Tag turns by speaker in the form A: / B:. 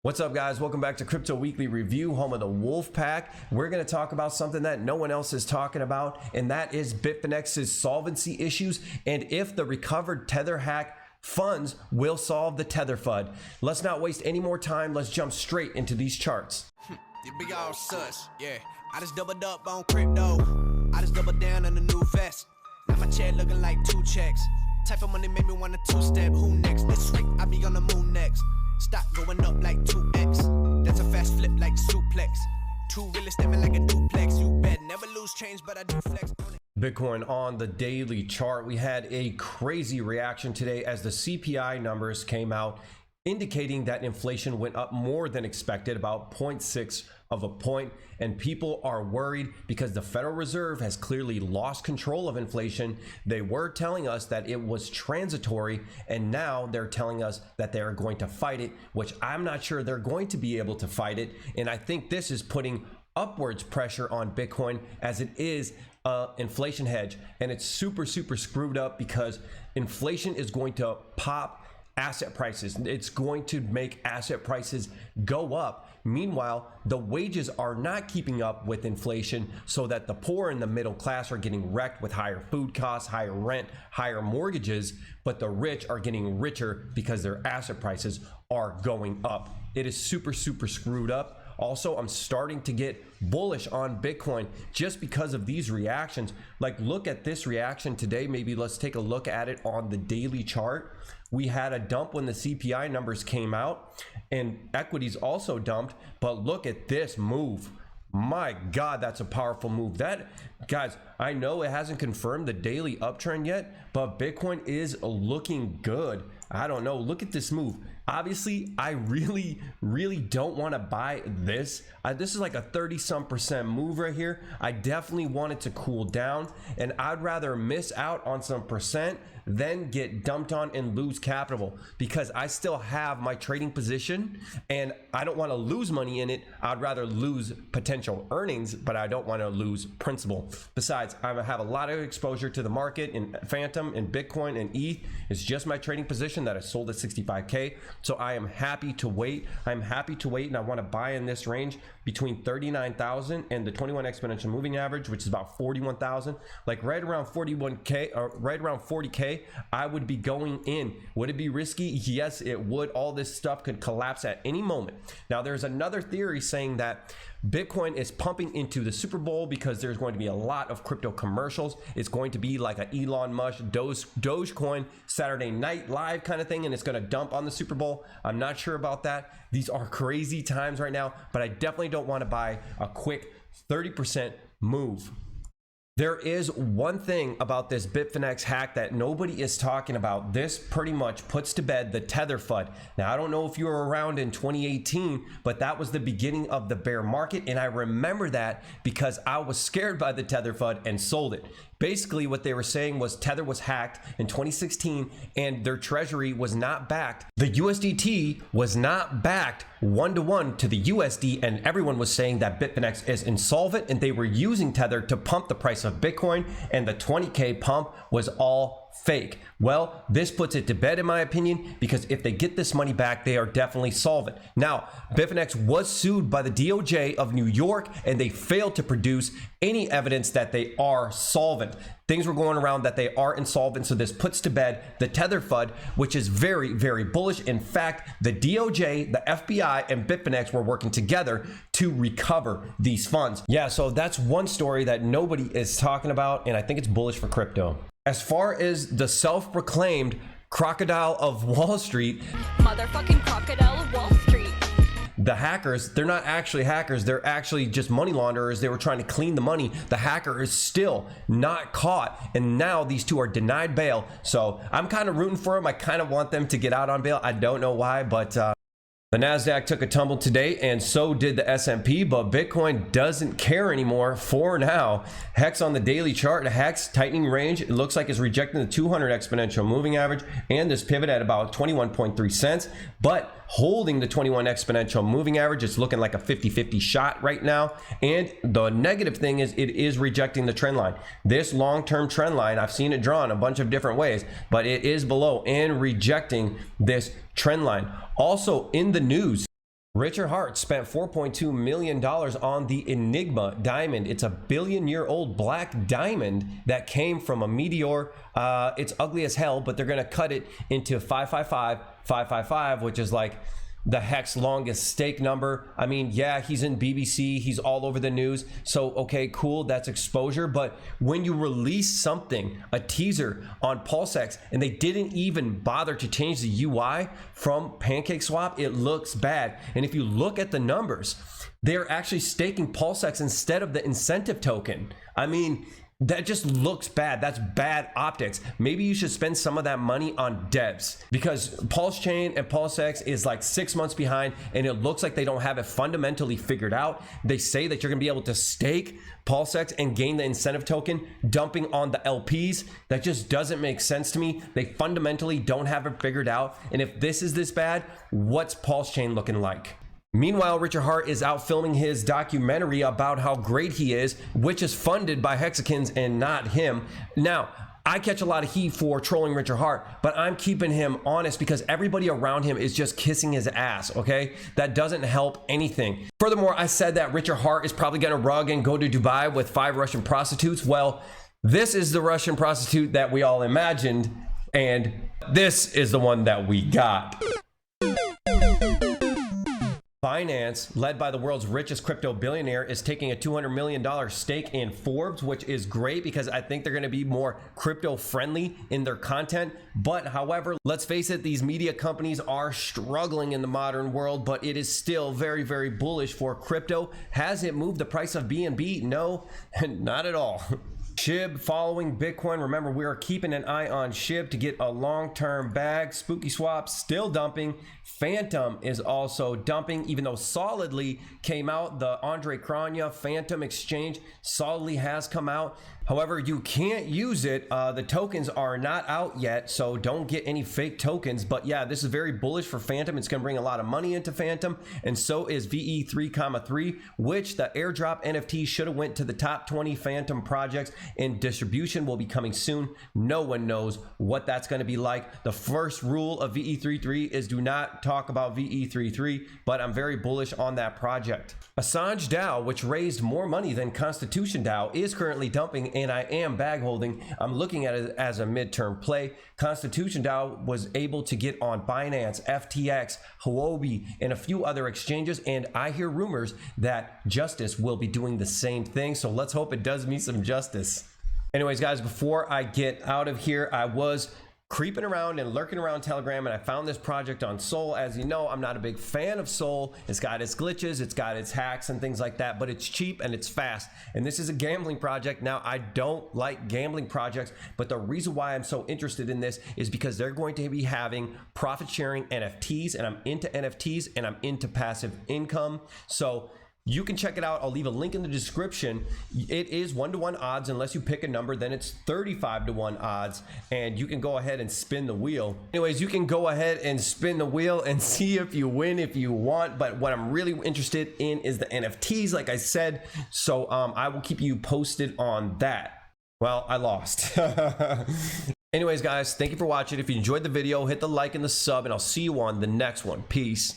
A: What's up, guys? Welcome back to Crypto Weekly Review, home of the Wolf Pack. We're going to talk about something that no one else is talking about, and that is Bitfinex's solvency issues and if the recovered Tether hack funds will solve the Tether Fud. Let's not waste any more time. Let's jump straight into these charts.
B: You big all sus, yeah. I just doubled up on crypto. I just doubled down on the new vest. Now my chair looking like 2 checks. Type of money made me want a 2-step. Who next? This week I be on the moon next. Stock going up like 2x. That's a fast flip like suplex. Two real estate like a duplex. You bet never lose change, but I do flex on it.
A: Bitcoin on the daily chart. We had a crazy reaction today as the CPI numbers came out, indicating that inflation went up more than expected, about 0.6 of a point, and people are worried because the Federal Reserve has clearly lost control of inflation. They were telling us that it was transitory, and now they're telling us that they're going to fight it, which I'm not sure they're going to be able to fight it. And I think this is putting upwards pressure on Bitcoin as it is inflation hedge, and it's super screwed up because inflation is going to pop asset prices. It's going to make asset prices go up. Meanwhile, the wages are not keeping up with inflation, so that the poor and the middle class are getting wrecked with higher food costs, higher rent, higher mortgages, but the rich are getting richer because their asset prices are going up. It is super screwed up. Also, I'm starting to get bullish on Bitcoin just because of these reactions. Like, look at this reaction today. Maybe let's take a look at it on the daily chart. We had a dump when the CPI numbers came out, and equities also dumped, but look at this move. My God, that's a powerful move. That, guys, I know it hasn't confirmed the daily uptrend yet, but Bitcoin is looking good. I don't know. Look at this move. Obviously, I really don't want to buy this. This is like a 30-some% move right here. I definitely want it to cool down, and I'd rather miss out on some percent than get dumped on and lose capital, because I still have my trading position and I don't want to lose money in it. I'd rather lose potential earnings, but I don't want to lose principal. Besides, I have a lot of exposure to the market in Phantom and Bitcoin and ETH. It's just my trading position that I sold at 65K. So I am happy to wait. I'm happy to wait, and I want to buy in this range between 39,000 and the 21 exponential moving average, which is about 41,000. Like right around 41K or right around 40K, I would be going in. Would it be risky? Yes, it would. All this stuff could collapse at any moment. Now, there's another theory saying that Bitcoin is pumping into the Super Bowl because there's going to be a lot of crypto commercials. It's going to be like an Elon Musk Dogecoin Saturday Night Live kind of thing, and it's going to dump on the Super Bowl. I'm not sure about that. These are crazy times right now, but I definitely don't want to buy a quick 30% move. There is one thing about this Bitfinex hack that nobody is talking about. This pretty much puts to bed the Tether Fud. Now, I don't know if you were around in 2018, but that was the beginning of the bear market, and I remember that because I was scared by the Tether Fud and sold it. Basically, what they were saying was Tether was hacked in 2016 and their treasury was not backed. The USDT was not backed 1-to-1 to the USD, and everyone was saying that Bitfinex is insolvent and they were using Tether to pump the price of Bitcoin, and the 20K pump was all fake. Well, this puts it to bed in my opinion, because if they get this money back, they are definitely solvent. Now, Bitfinex was sued by the DOJ of New York, and they failed to produce any evidence that they are solvent. Things were going around that they are insolvent, so this puts to bed the Tether Fud, which is very bullish. In fact, the DOJ, the FBI, and Bitfinex were working together to recover these funds. Yeah, so that's one story that nobody is talking about, and I think it's bullish for crypto. As far as the self-proclaimed crocodile of Wall Street,
C: motherfucking crocodile of Wall Street,
A: the hackers, they're not actually hackers. They're actually just money launderers. They were trying to clean the money. The hacker is still not caught, and now these two are denied bail. So I'm kind of rooting for them. I kind of want them to get out on bail. I don't know why, but the NASDAQ took a tumble today, and so did the S&P, but Bitcoin doesn't care anymore for now. Hex on the daily chart, the Hex tightening range, it looks like it's rejecting the 200 exponential moving average and this pivot at about 21.3 cents, but holding the 21 exponential moving average. It's looking like a 50-50 shot right now. And the negative thing is it is rejecting the trend line. This long-term trend line, I've seen it drawn a bunch of different ways, but it is below and rejecting this trend line. Also in the news, Richard Hart spent $4.2 million on the Enigma diamond. It's a billion-year-old black diamond that came from a meteor. It's ugly as hell, but they're going to cut it into 555, 555, which is like the heck's longest stake number. I mean, yeah, he's in BBC, he's all over the news, so okay, cool, that's exposure. But when you release something, a teaser on PulseX, and they didn't even bother to change the UI from PancakeSwap, it looks bad. And if you look at the numbers, they're actually staking PulseX instead of the incentive token. I mean, that just looks bad. That's bad optics. Maybe you should spend some of that money on devs, because Pulse Chain and PulseX is like 6 months behind, and it looks like they don't have it fundamentally figured out. They say that you're gonna be able to stake PulseX and gain the incentive token, dumping on the LPs. That just doesn't make sense to me. They fundamentally don't have it figured out. And if this is this bad, what's Pulse Chain looking like? Meanwhile, Richard Hart is out filming his documentary about how great he is, which is funded by Hexicans and not him. Now, I catch a lot of heat for trolling Richard Hart, but I'm keeping him honest because everybody around him is just kissing his ass, okay? That doesn't help anything. Furthermore, I said that Richard Hart is probably gonna rug and go to Dubai with 5 Russian prostitutes. Well, this is the Russian prostitute that we all imagined, and this is the one that we got. Binance, led by the world's richest crypto billionaire, is taking a $200 million stake in Forbes, which is great because I think they're going to be more crypto friendly in their content. But however, let's face it, these media companies are struggling in the modern world, but it is still very, very bullish for crypto. Has it moved the price of BNB? No, not at all. SHIB following Bitcoin. Remember, we are keeping an eye on SHIB to get a long-term bag. Spooky Swap still dumping. Phantom is also dumping, even though solidly came out. The Andre Kranya Phantom exchange solidly has come out. However, you can't use it. The tokens are not out yet, so don't get any fake tokens. But yeah, this is very bullish for Phantom. It's going to bring a lot of money into Phantom, and so is VE3,3, which the airdrop NFT should have went to the top 20 Phantom projects, and distribution will be coming soon. No one knows what that's going to be like. The first rule of VE3,3 is do not talk about VE3,3, but I'm very bullish on that project. Assange DAO, which raised more money than Constitution DAO, is currently dumping, and I am bag holding. I'm looking at it as a midterm play. Constitution DAO was able to get on Binance, FTX, Huobi, and a few other exchanges, and I hear rumors that Justice will be doing the same thing, so let's hope it does me some justice. Anyways, guys, before I get out of here, I was creeping around and lurking around Telegram, and I found this project on Sol. As you know, I'm not a big fan of Sol. It's got its glitches, it's got its hacks and things like that, but it's cheap and it's fast. And this is a gambling project. Now, I don't like gambling projects, but the reason why I'm so interested in this is because they're going to be having profit sharing NFTs, and I'm into NFTs and I'm into passive income. So you can check it out. I'll leave a link in the description. It is 1-to-1 odds. Unless you pick a number, then it's 35-to-1 odds, and you can go ahead and spin the wheel. Anyways, you can go ahead and spin the wheel and see if you win if you want. But what I'm really interested in is the NFTs, like I said. So I will keep you posted on that. Well, I lost. Anyways, guys, thank you for watching. If you enjoyed the video, hit the like and the sub, and I'll see you on the next one. Peace.